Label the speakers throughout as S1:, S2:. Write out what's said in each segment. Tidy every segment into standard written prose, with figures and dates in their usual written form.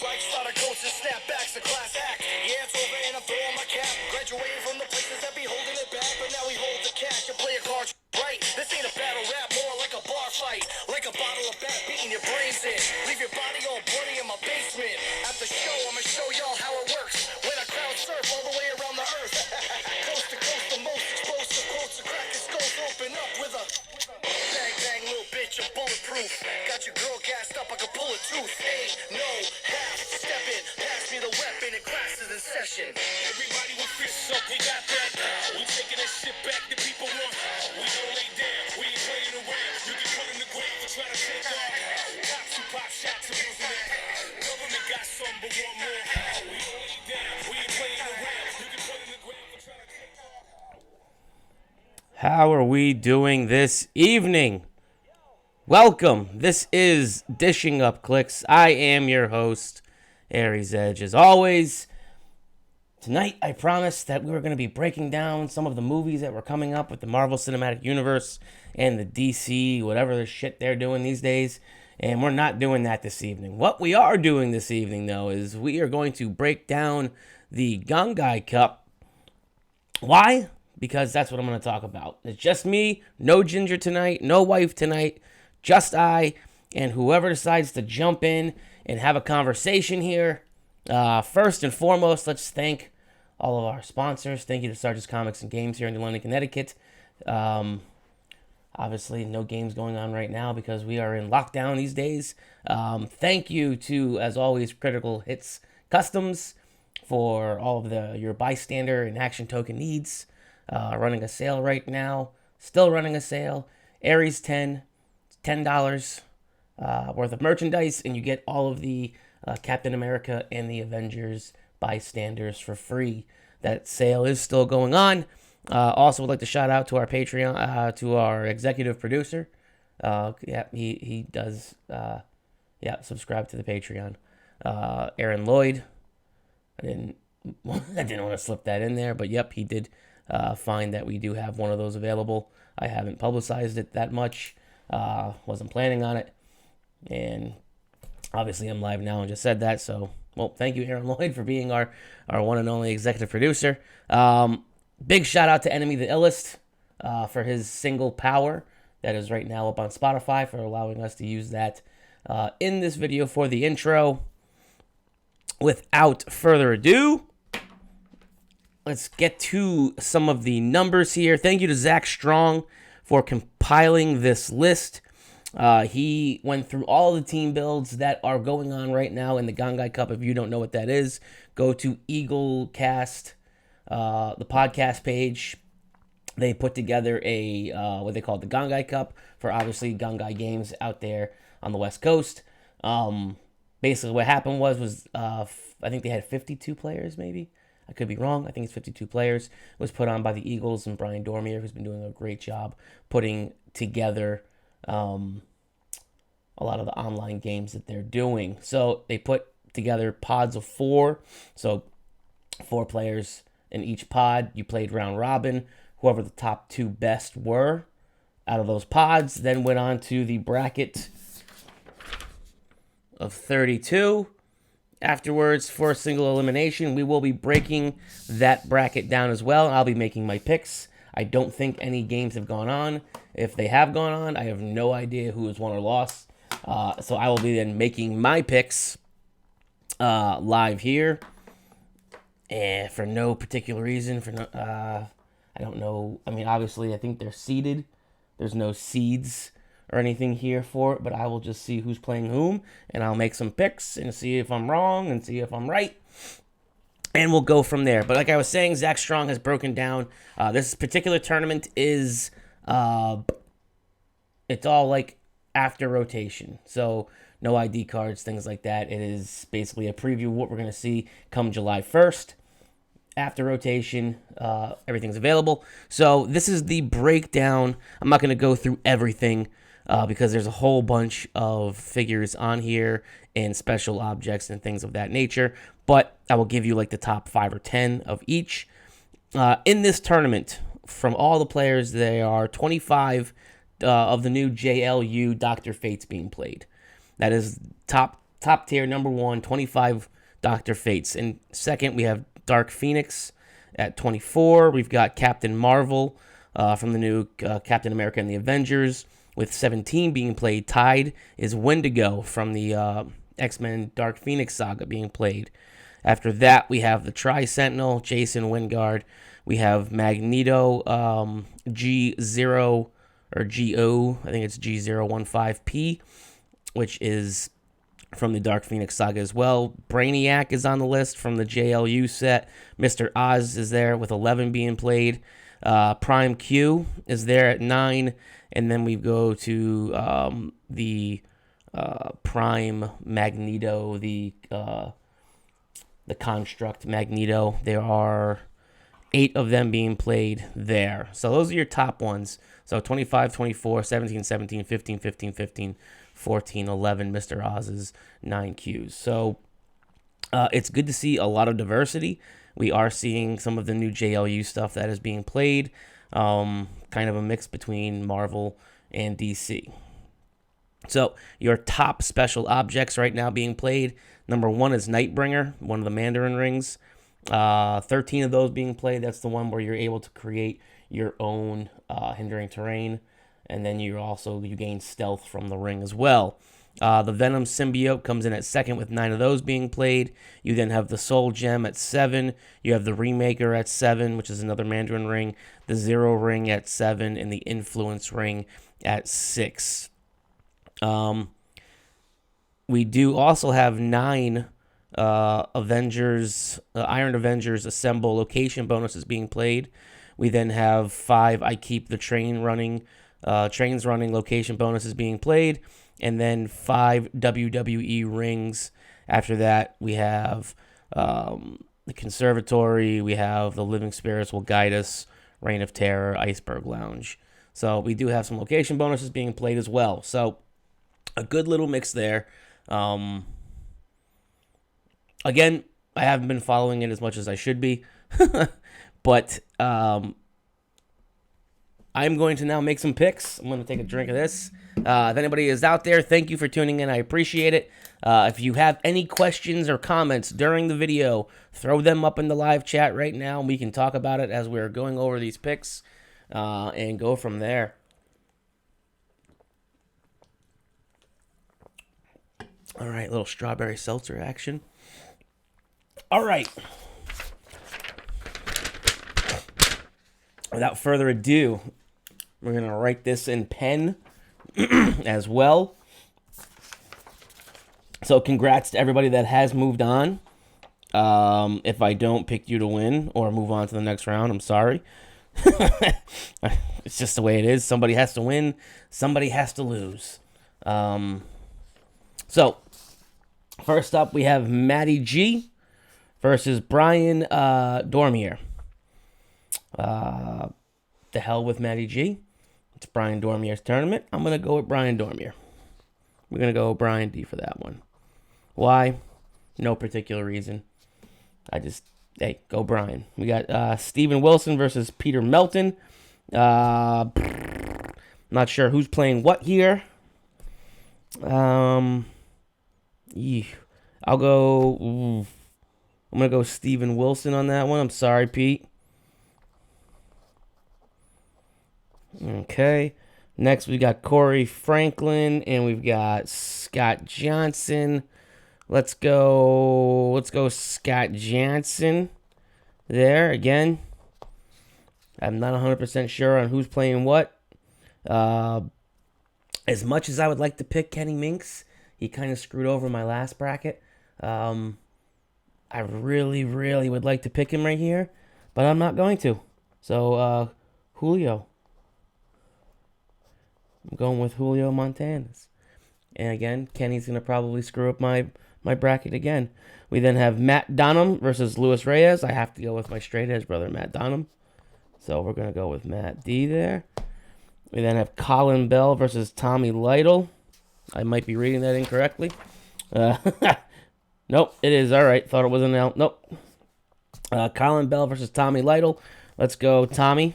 S1: like starter coats and snapbacks, a class act. Yeah, it's over and I'm throwing my cap. Graduated from the places that be holding it back, but now we hold the cash and play a card right. This ain't a battle rap, more like a bar fight. Like a bottle of bat beating your brains in. Leave your body all bloody in my basement. At the show, I'ma show y'all how it works. When I crowd surf all the way around the earth. Coast to coast, the most explosive quotes to crack your skulls open up with a bang bang, little bitch, I'm bulletproof. Got your girl gassed up, I can pull a tooth. Ain't no half stepping. Pass me the weapon and class is in session. Everybody with fists up, we got that. We taking that shit back that people want. We don't lay down, we ain't playing around. You can put in the ground for trying to take off. Cops who pop shots and losing that. Government got some but want more. We don't lay down, we ain't playing around. You can put in the ground for trying to take off.
S2: How are we doing this evening? Welcome. This is Dishing Up Clicks. I am your host, Aries Edge. As always, tonight I promised that we were going to be breaking down some of the movies that were coming up with the Marvel Cinematic Universe and the DC, whatever the shit they're doing these days. And we're not doing that this evening. What we are doing this evening, though, is we are going to break down the Gongaii Cup. Why? Because that's what I'm going to talk about. It's just me, no Ginger tonight, no wife tonight, just I, and whoever decides to jump in and have a conversation here. First and foremost, let's thank all of our sponsors. Thank you to Sarge's Comics and Games here in London, Connecticut. Obviously, no games going on right now because we are in lockdown these days. Thank you to, as always, Critical Hits Customs for all of your bystander and action token needs. Running a sale right now. Still running a sale. Aries 10. $10 worth of merchandise, and you get all of the Captain America and the Avengers bystanders for free. That sale is still going on. Also would like to shout out to our Patreon, to our executive producer. He does subscribe to the Patreon. Aaron Lloyd. I didn't want to slip that in there, but yep, he did find that we do have one of those available. I haven't publicized it that much. Wasn't planning on it, and obviously I'm live now and just said that, so well, thank you, Aaron Lloyd, for being our one and only executive producer. Big shout out to Enemy the Illest for his single Power that is right now up on Spotify, for allowing us to use that in this video for the intro. Without further ado, let's get to some of the numbers here. Thank you to Zach Strong for compiling this list. He went through all the team builds that are going on right now in the Gongaii Cup. If you don't know what that is, go to Eaglecast, the podcast page. They put together a what they call the Gongaii Cup for obviously Gongaii games out there on the West Coast. Basically, what happened was I think they had 52 players, maybe. I could be wrong. I think it's 52 players. It was put on by the Eagles and Brian Dormier, who's been doing a great job putting together a lot of the online games that they're doing. So they put together pods of 4. So 4 players in each pod. You played round robin. Whoever the top 2 best were out of those pods then went on to the bracket of 32. Afterwards, for a single elimination, we will be breaking that bracket down as well. I'll be making my picks. I don't think any games have gone on. If they have gone on, I have no idea who has won or lost. So I will be then making my picks live here. And for no particular reason. I don't know. I mean, obviously, I think they're seeded. There's no seeds or anything here for it, but I will just see who's playing whom, and I'll make some picks and see if I'm wrong and see if I'm right, and we'll go from there. But like I was saying, Zach Strong has broken down. This particular tournament is, it's all like after rotation, so no ID cards, things like that. It is basically a preview of what we're going to see come July 1st. After rotation, everything's available. So this is the breakdown. I'm not going to go through everything, because there's a whole bunch of figures on here and special objects and things of that nature. But I will give you like the top 5 or 10 of each. In this tournament, from all the players, there are 25 of the new JLU Dr. Fates being played. That is top top tier, number 1, 25 Dr. Fates. And second, we have Dark Phoenix at 24. We've got Captain Marvel from the new Captain America and the Avengers with 17 being played. Tied is Wendigo from the X-Men Dark Phoenix saga being played. After that, we have the Tri-Sentinel, Jason Wingard. We have Magneto, G0 or GO, I think it's G015P, which is from the Dark Phoenix saga as well. Brainiac is on the list from the JLU set. Mr. Oz is there with 11 being played. Prime Q is there at 9. And then we go to the Prime Magneto, the Construct Magneto. There are 8 of them being played there. So those are your top ones. So 25, 24, 17, 17, 15, 15, 15, 14, 11, Mr. Oz's 9 Qs. So it's good to see a lot of diversity. We are seeing some of the new JLU stuff that is being played. Kind of a mix between Marvel and DC. So your top special objects right now being played. Number 1 is Nightbringer, one of the Mandarin rings. 13 of those being played. That's the one where you're able to create your own hindering terrain. And then you gain stealth from the ring as well. The Venom symbiote comes in at second with 9 of those being played. You then have the Soul Gem at 7. You have the Remaker at 7, which is another Mandarin ring. The Zero ring at 7, and the Influence ring at 6. We do also have 9 Avengers, Iron Avengers Assemble location bonuses being played. We then have 5 I Keep the Trains Running location bonuses being played. And then 5 WWE rings. After that, we have the Conservatory. We have the Living Spirits Will Guide Us, Reign of Terror, Iceberg Lounge. So we do have some location bonuses being played as well. So a good little mix there. Again, I haven't been following it as much as I should be. But I'm going to now make some picks. I'm going to take a drink of this. If anybody is out there, thank you for tuning in. I appreciate it. If you have any questions or comments during the video, throw them up in the live chat right now. We can talk about it as we're going over these picks and go from there. All right, little strawberry seltzer action. All right. Without further ado, we're going to write this in pen as well. So congrats to everybody that has moved on. If I don't pick you to win or move on to the next round, I'm sorry. It's just the way it is. Somebody has to win. Somebody has to lose. So first up, we have Matty G versus Brian Dormier. The hell with Matty G. It's Brian Dormier's tournament. I'm going to go with Brian Dormier. We're going to go with Brian D for that one. Why? No particular reason. Hey, go Brian. We got Steven Wilson versus Peter Melton. Not sure who's playing what here. I'll go... I'm going to go Steven Wilson on that one. I'm sorry, Pete. Okay. Next, we got Corey Franklin, and we've got Scott Johnson. Let's go Scott Johnson there again. I'm not 100% sure on who's playing what. As much as I would like to pick Kenny Minks, he kind of screwed over my last bracket. I really, really would like to pick him right here, but I'm not going to. So, Julio. I'm going with Julio Montanas. And again, Kenny's going to probably screw up my bracket again. We then have Matt Donham versus Luis Reyes. I have to go with my straight edge brother, Matt Donham. So we're going to go with Matt D there. We then have Colin Bell versus Tommy Lytle. I might be reading that incorrectly. Nope, it is. All right. Thought it was an L. Nope. Colin Bell versus Tommy Lytle. Let's go, Tommy.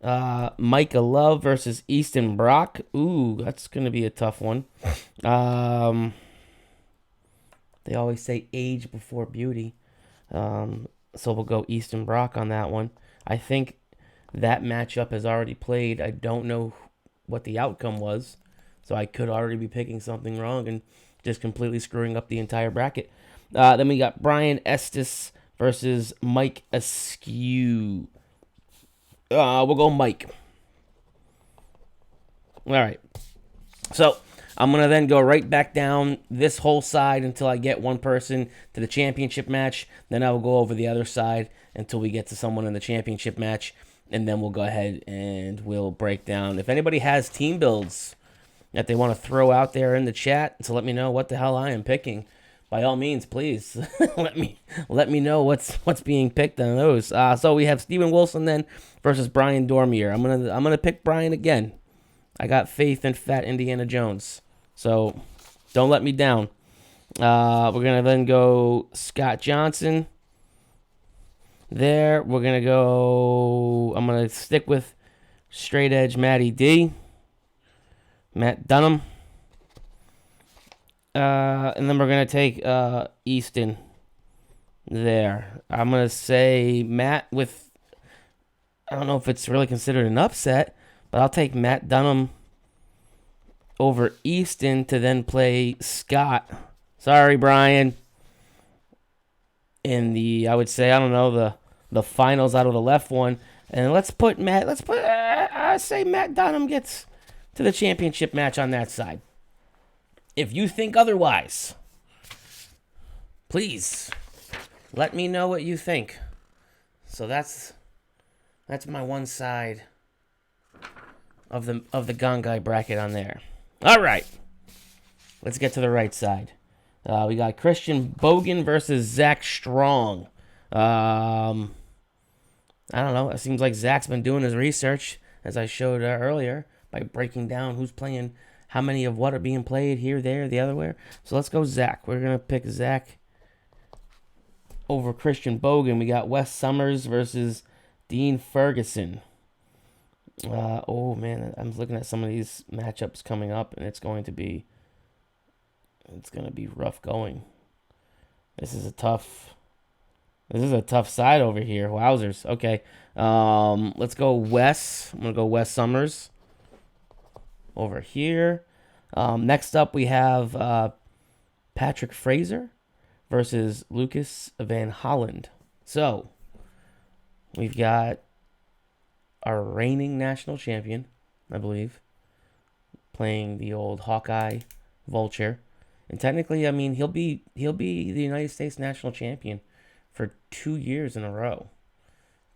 S2: Micah Love versus Easton Brock. Ooh, that's going to be a tough one. They always say age before beauty. So we'll go Easton Brock on that one. I think that matchup has already played. I don't know what the outcome was. So I could already be picking something wrong and just completely screwing up the entire bracket. Then we got Brian Estes versus Mike Askew. We'll go Mike. All right. So I'm going to then go right back down this whole side until I get one person to the championship match. Then I will go over the other side until we get to someone in the championship match. And then we'll go ahead and we'll break down. If anybody has team builds that they want to throw out there in the chat to let me know what the hell I am picking, by all means, please let me know what's being picked on those. So we have Steven Wilson then versus Brian Dormier. I'm gonna pick Brian again. I got faith in Fat Indiana Jones, so don't let me down. We're gonna then go Scott Johnson. There, we're gonna go. I'm gonna stick with straight edge Matty D. Matt Dunham. And then we're going to take Easton there. I'm going to say Matt with, I don't know if it's really considered an upset, but I'll take Matt Dunham over Easton to then play Scott. Sorry, Brian. In the, I would say, I don't know, the finals out of the left one. And I say Matt Dunham gets to the championship match on that side. If you think otherwise, please let me know what you think. So that's my one side of the Gongaii bracket on there. All right, let's get to the right side. We got Christian Bogan versus Zach Strong. I don't know. It seems like Zach's been doing his research, as I showed earlier, by breaking down who's playing. How many of what are being played here, there, the other way. So let's go Zach. We're going to pick Zach over Christian Bogan. We got Wes Summers versus Dean Ferguson. Oh, man. I'm looking at some of these matchups coming up, and it's going to be rough going. This is a tough side over here. Wowzers. Okay. Let's go Wes. I'm going to go Wes Summers over here. Next up, we have Patrick Fraser versus Lucas Van Holland. So, we've got our reigning national champion, I believe, playing the old Hawkeye Vulture. And technically, I mean, he'll be the United States national champion for 2 years in a row.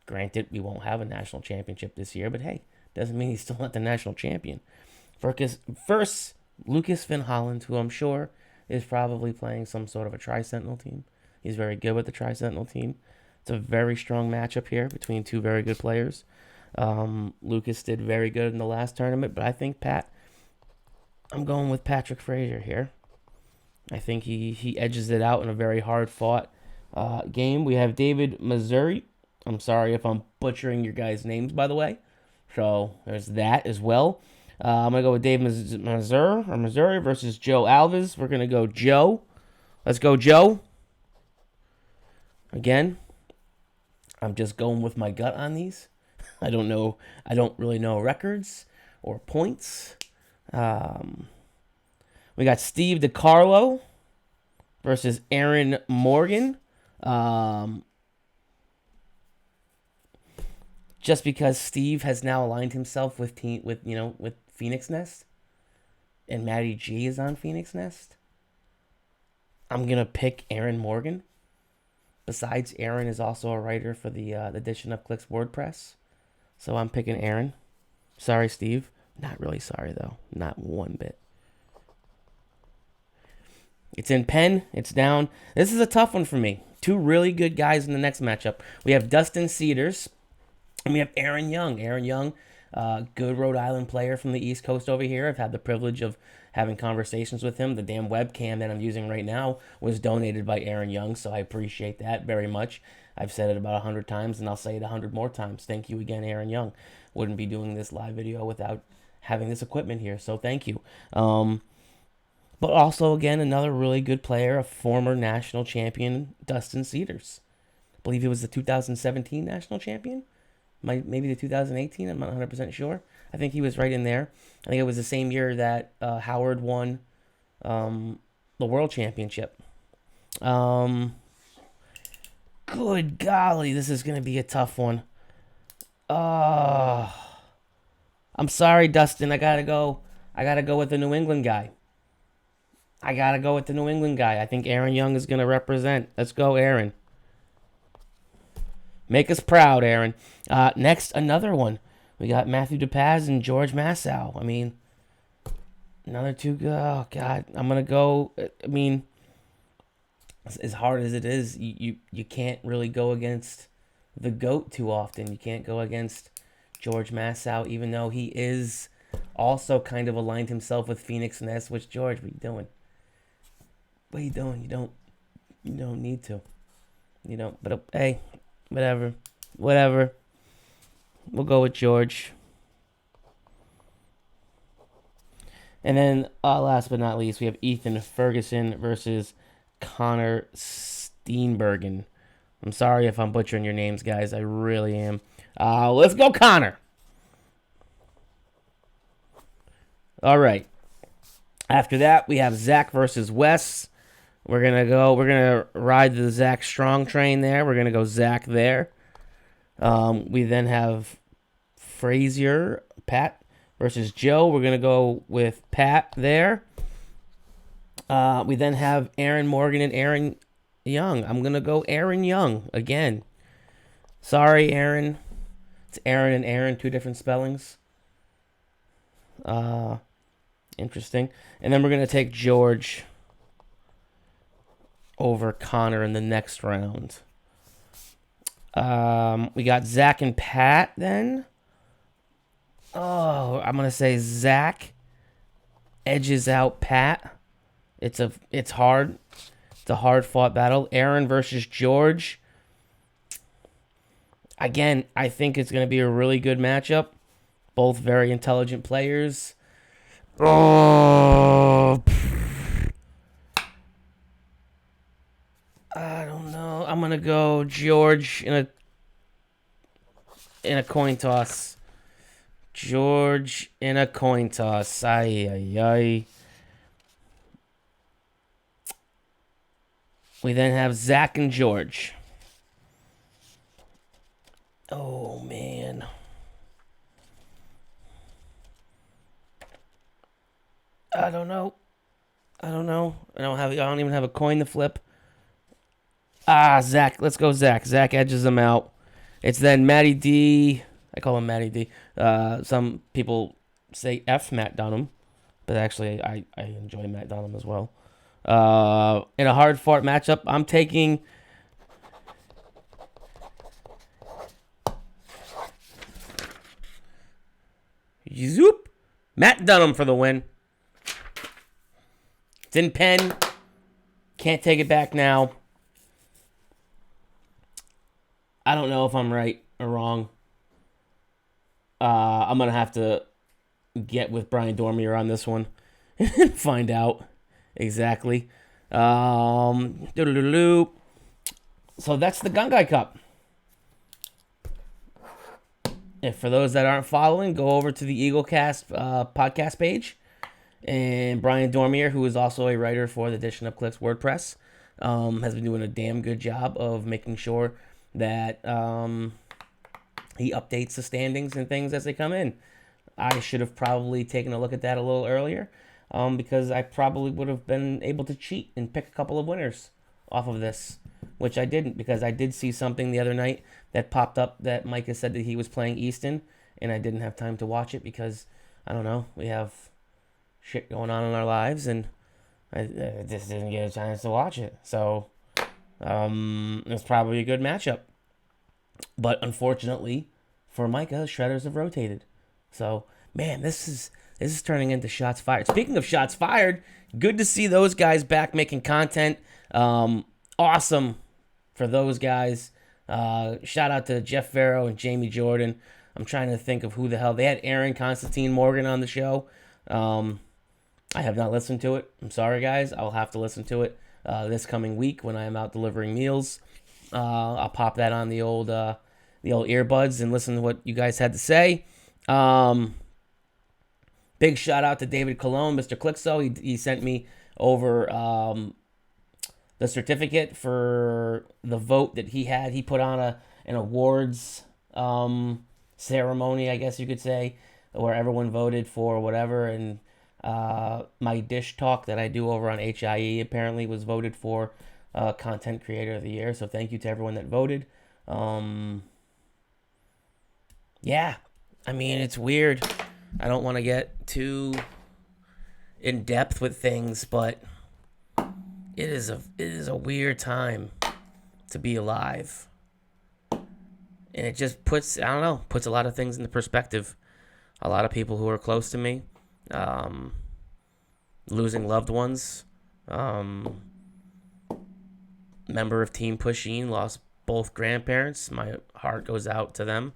S2: Granted, we won't have a national championship this year, but hey, doesn't mean he's still not the national champion. First, Lucas Van Holland, who I'm sure is probably playing some sort of a Tri-Sentinel team. He's very good with the Tri-Sentinel team. It's a very strong matchup here between two very good players. Lucas did very good in the last tournament, but I think I'm going with Patrick Fraser here. I think he edges it out in a very hard-fought game. We have David Missouri. I'm sorry if I'm butchering your guys' names, by the way. So there's that as well. I'm going to go with Dave Missouri versus Joe Alves. We're going to go Joe. Let's go, Joe. Again, I'm just going with my gut on these. I don't know. I don't really know records or points. We got Steve DiCarlo versus Aaron Morgan. Just because Steve has now aligned himself with Phoenix Nest, and Matty G is on Phoenix Nest, I'm gonna pick Aaron Morgan. Besides, Aaron is also a writer for the edition of Clicks WordPress, so I'm picking Aaron. Sorry, Steve. Not really sorry though. Not one bit. It's in pen. It's down. This is a tough one for me. Two really good guys in the next matchup. We have Dustin Cedars. And we have Aaron Young. Aaron Young, Good Rhode Island player from the East Coast over here. I've had the privilege of having conversations with him. The damn webcam that I'm using right now was donated by Aaron Young, so I appreciate that very much. I've said it about 100 times, and I'll say it 100 more times. Thank you again, Aaron Young. Wouldn't be doing this live video without having this equipment here, so thank you. But also, again, another really good player, a former national champion, Dustin Cedars. I believe he was the 2017 national champion. Maybe the 2018, I'm not 100% sure. I think he was right in there. I think it was the same year that Howard won the World Championship. Good golly, this is going to be a tough one. I'm sorry, Dustin. I got to go with the New England guy. I think Aaron Young is going to represent. Let's go, Aaron. Make us proud, Aaron. Next, another one. We got Matthew DePaz and George Massow. I mean, another two. Oh, God. I'm going to go. I mean, as hard as it is, you can't really go against the GOAT too often. You can't go against George Massow, even though he is also kind of aligned himself with Phoenix Ness. Which, George, what are you doing? What are you doing? You don't need to. You don't. But hey, whatever. We'll go with George. And then, last but not least, we have Ethan Ferguson versus Connor Steenbergen. I'm sorry if I'm butchering your names, guys. I really am. Let's go, Connor. All right. After that, we have Zach versus Wes. We're going to ride the Zach Strong train there. We're going to go Zach there. We then have Frazier, Pat versus Joe. We're going to go with Pat there. We then have Aaron Morgan and Aaron Young. I'm going to go Aaron Young again. Sorry, Aaron. It's Aaron and Aaron, two different spellings. Interesting. And then we're going to take George over Connor in the next round. We got Zach and Pat then. Oh, I'm going to say Zach edges out Pat. It's hard. It's a hard-fought battle. Aaron versus George. Again, I think it's going to be a really good matchup. Both very intelligent players. Oh, I don't know. I'm going to go George in a coin toss. George in a coin toss. Ay. We then have Zach and George. Oh, man. I don't know. I don't even have a coin to flip. Zach. Let's go Zach. Zach edges him out. It's then Matty D. I call him Matty D. Some people say F Matt Dunham, but actually I enjoy Matt Dunham as well. In a hard fought matchup, I'm taking Matt Dunham for the win. It's in pen. Can't take it back now. I don't know if I'm right or wrong. I'm going to have to get with Brian Dormier on this one and find out exactly. So that's the Gongaii Cup. If for those that aren't following, go over to the EagleCast podcast page. And Brian Dormier, who is also a writer for the Edition of Clicks WordPress, has been doing a damn good job of making sure that he updates the standings and things as they come in. I should have probably taken a look at that a little earlier, because I probably would have been able to cheat and pick a couple of winners off of this, which I didn't, because I did see something the other night that popped up that Micah said that he was playing Easton, and I didn't have time to watch it because, I don't know, we have shit going on in our lives, and I just didn't get a chance to watch it. So it's probably a good matchup. But unfortunately for Micah, Shredders have rotated. So, man, this is turning into shots fired. Speaking of shots fired, good to see those guys back making content. Awesome for those guys. Shout out to Jeff Farrow and Jamie Jordan. I'm trying to think of who the hell they had. Aaron Constantine Morgan on the show. I have not listened to it. I'm sorry, guys. I'll have to listen to it this coming week when I am out delivering meals. I'll pop that on the old earbuds and listen to what you guys had to say. Big shout out to David Colon, Mr. Clixo. He sent me over the certificate for the vote that he had. He put on an awards ceremony, I guess you could say, where everyone voted for whatever. And my dish talk that I do over on HIE apparently was voted for Content Creator of the Year. So thank you to everyone that voted. Yeah, I mean, it's weird. I don't want to get too in depth with things, but it is a weird time to be alive. And it just puts a lot of things into perspective. A lot of people who are close to me, losing loved ones. Member of Team Pusheen lost both grandparents. My heart goes out to them.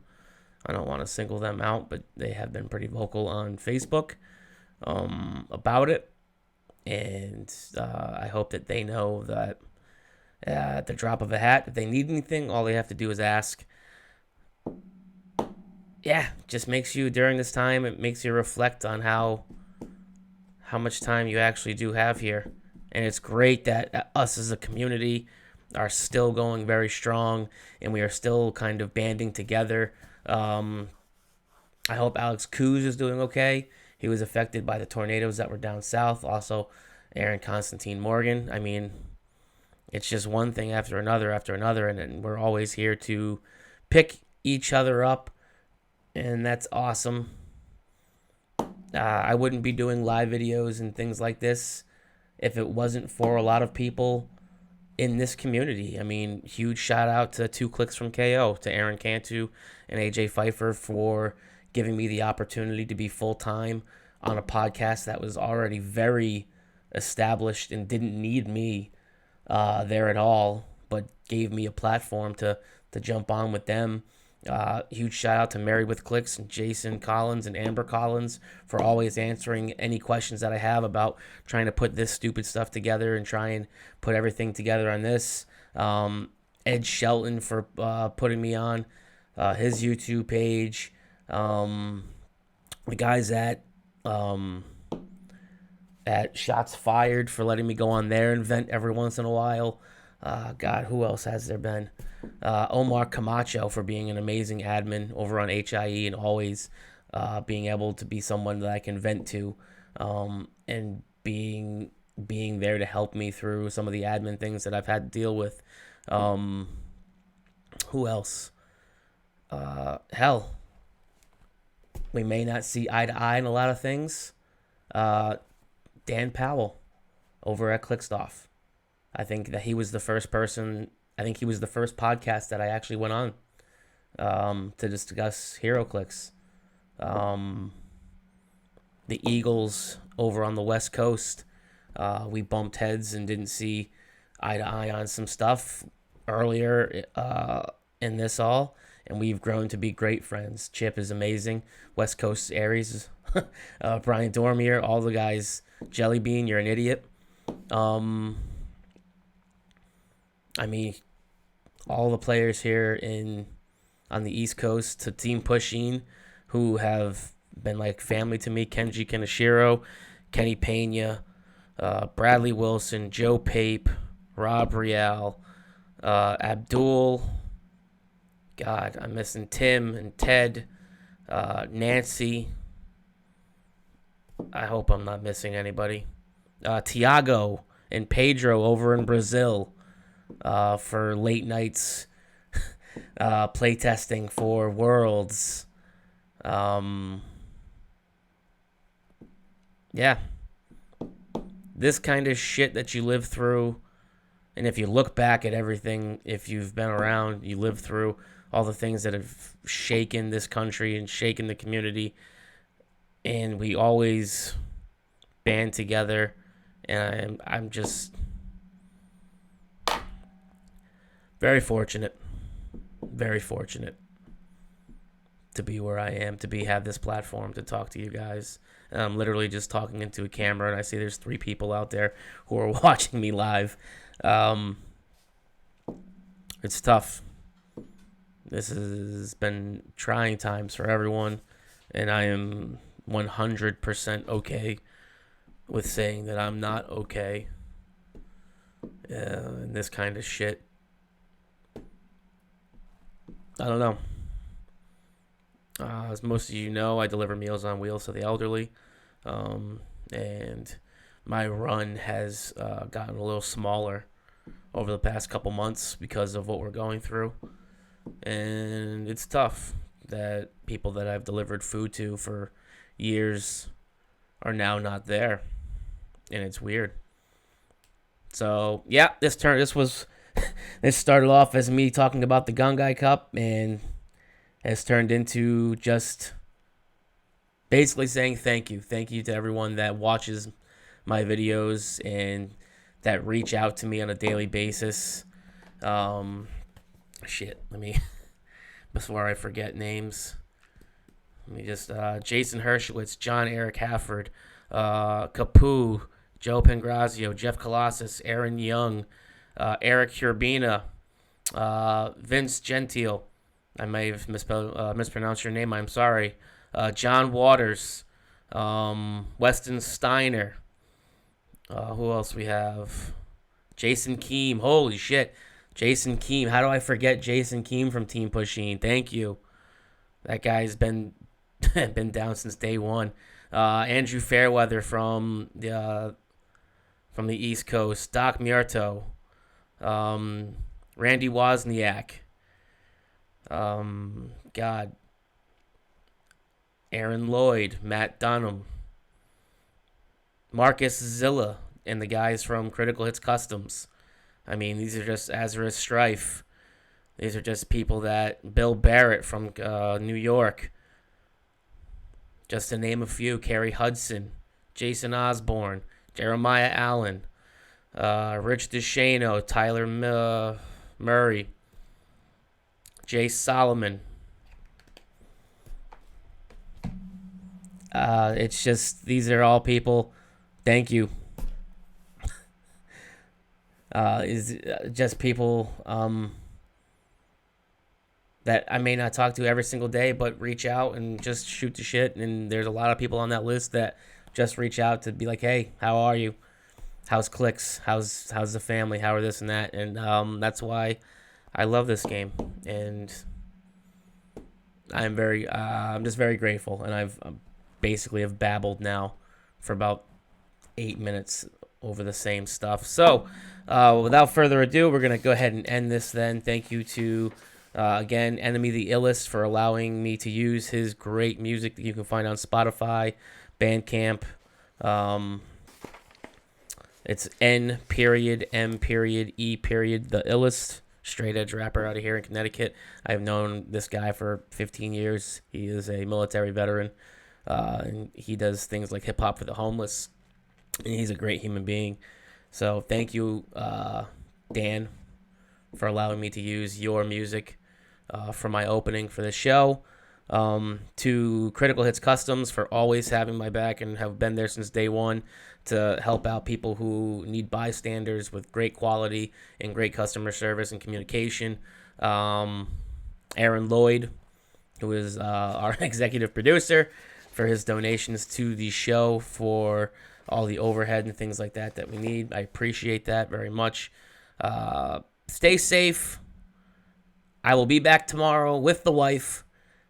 S2: I don't want to single them out, but they have been pretty vocal on Facebook about it. And I hope that they know that at the drop of a hat, if they need anything, all they have to do is ask. Yeah, just makes you, during this time, it makes you reflect on how much time you actually do have here. And it's great that us as a community are still going very strong, and we are still kind of banding together. I hope Alex Coos is doing okay. He was affected by the tornadoes that were down south. Also, Aaron Constantine Morgan. I mean, it's just one thing after another, and we're always here to pick each other up, and that's awesome. I wouldn't be doing live videos and things like this if it wasn't for a lot of people in this community. I mean, huge shout out to 2 Clicks from KO, to Aaron Cantu and AJ Pfeiffer for giving me the opportunity to be full-time on a podcast that was already very established and didn't need me there at all, but gave me a platform to jump on with them. Huge shout out to Married with Clicks and Jason Collins and Amber Collins for always answering any questions that I have about trying to put this stupid stuff together and try and put everything together on this. Ed Shelton for putting me on his YouTube page. The guys at Shots Fired for letting me go on there and vent every once in a while. God, who else has there been? Omar Camacho for being an amazing admin over on HIE and always being able to be someone that I can vent to, and being there to help me through some of the admin things that I've had to deal with. Who else? Hell, we may not see eye to eye in a lot of things. Dan Powell over at Clickstuff. I think that he was the first person. I think he was the first podcast that I actually went on to discuss Heroclix. The Eagles over on the West Coast, we bumped heads and didn't see eye to eye on some stuff earlier in this all, and we've grown to be great friends. Chip is amazing. West Coast Aries, Brian Dormier, all the guys. Jelly Bean, you're an idiot. I mean, all the players here on the East Coast to Team Pusheen, who have been like family to me. Kenji Kaneshiro, Kenny Pena, Bradley Wilson, Joe Pape, Rob Rial, Abdul. God, I'm missing Tim and Ted, Nancy. I hope I'm not missing anybody. Tiago and Pedro over in Brazil. For late nights playtesting for Worlds. Yeah. This kind of shit that you live through, and if you look back at everything, if you've been around, you live through all the things that have shaken this country and shaken the community, and we always band together, and I'm just very fortunate to be where I am, to have this platform to talk to you guys. And I'm literally just talking into a camera, and I see there's 3 people out there who are watching me live. It's tough. This has been trying times for everyone, and I am 100% okay with saying that I'm not okay in this kind of shit. I don't know. As most of you know, I deliver Meals on Wheels to the elderly, and my run has gotten a little smaller over the past couple months because of what we're going through. And it's tough that people that I've delivered food to for years are now not there, and it's weird. So yeah, this started off as me talking about the Gongaii Cup, and has turned into just basically saying thank you to everyone that watches my videos and that reach out to me on a daily basis. Let me before I forget names. Let me just Jason Herschwitz, John Eric Hafford, Capu, Joe Pangrazio, Jeff Colossus, Aaron Young, Eric Urbina, Vince Gentile. I may have mispronounced your name. I'm sorry. John Waters, Weston Steiner. Who else we have? Jason Keem. Holy shit. Jason Keem. How do I forget Jason Keem from Team Pusheen? Thank you. That guy's been down since day one. Andrew Fairweather from the East Coast. Doc Mierto. Randy Wozniak. Aaron Lloyd, Matt Dunham, Marcus Zilla, and the guys from Critical Hits Customs. I mean, these are just Azareth Strife. These are just people that Bill Barrett from New York. Just to name a few: Carrie Hudson, Jason Osborne, Jeremiah Allen, Rich DeShano, Tyler Murray, Jay Solomon. It's just, these are all people. Thank you. Is just people that I may not talk to every single day, but reach out and just shoot the shit. And there's a lot of people on that list that just reach out to be like, hey, how are you? How's Clicks? How's the family? How are this and that? And that's why I love this game. And I'm just very grateful. And I've basically have babbled now for about 8 minutes over the same stuff. So without further ado, we're going to go ahead and end this then. Thank you to, again, Enemy the Illest for allowing me to use his great music that you can find on Spotify, Bandcamp. It's N.M.E. the Illest, straight edge rapper out of here in Connecticut. I've known this guy for 15 years. He is a military veteran. And he does things like hip hop for the homeless, and he's a great human being. So thank you, Dan, for allowing me to use your music for my opening for the show. To Critical Hits Customs for always having my back and have been there since day one to help out people who need bystanders with great quality and great customer service and communication. Aaron Lloyd, who is our executive producer, for his donations to the show for all the overhead and things like that we need. I appreciate that very much. Stay safe. I will be back tomorrow with the wife.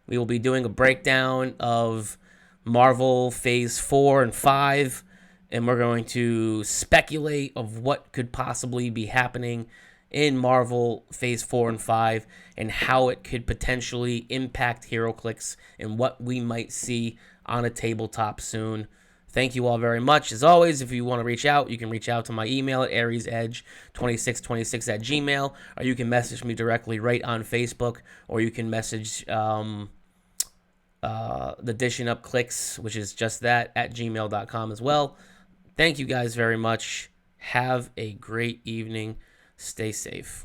S2: We will be doing a breakdown of Marvel Phase 4 and 5, and we're going to speculate of what could possibly be happening in Marvel Phase 4 and 5 and how it could potentially impact Heroclix and what we might see on a tabletop soon. Thank you all very much. As always, if you want to reach out, you can reach out to my email at ariesedge2626@gmail, or you can message me directly right on Facebook, or you can message the Dishing Up Clicks, which is just that, at gmail.com as well. Thank you guys very much. Have a great evening. Stay safe.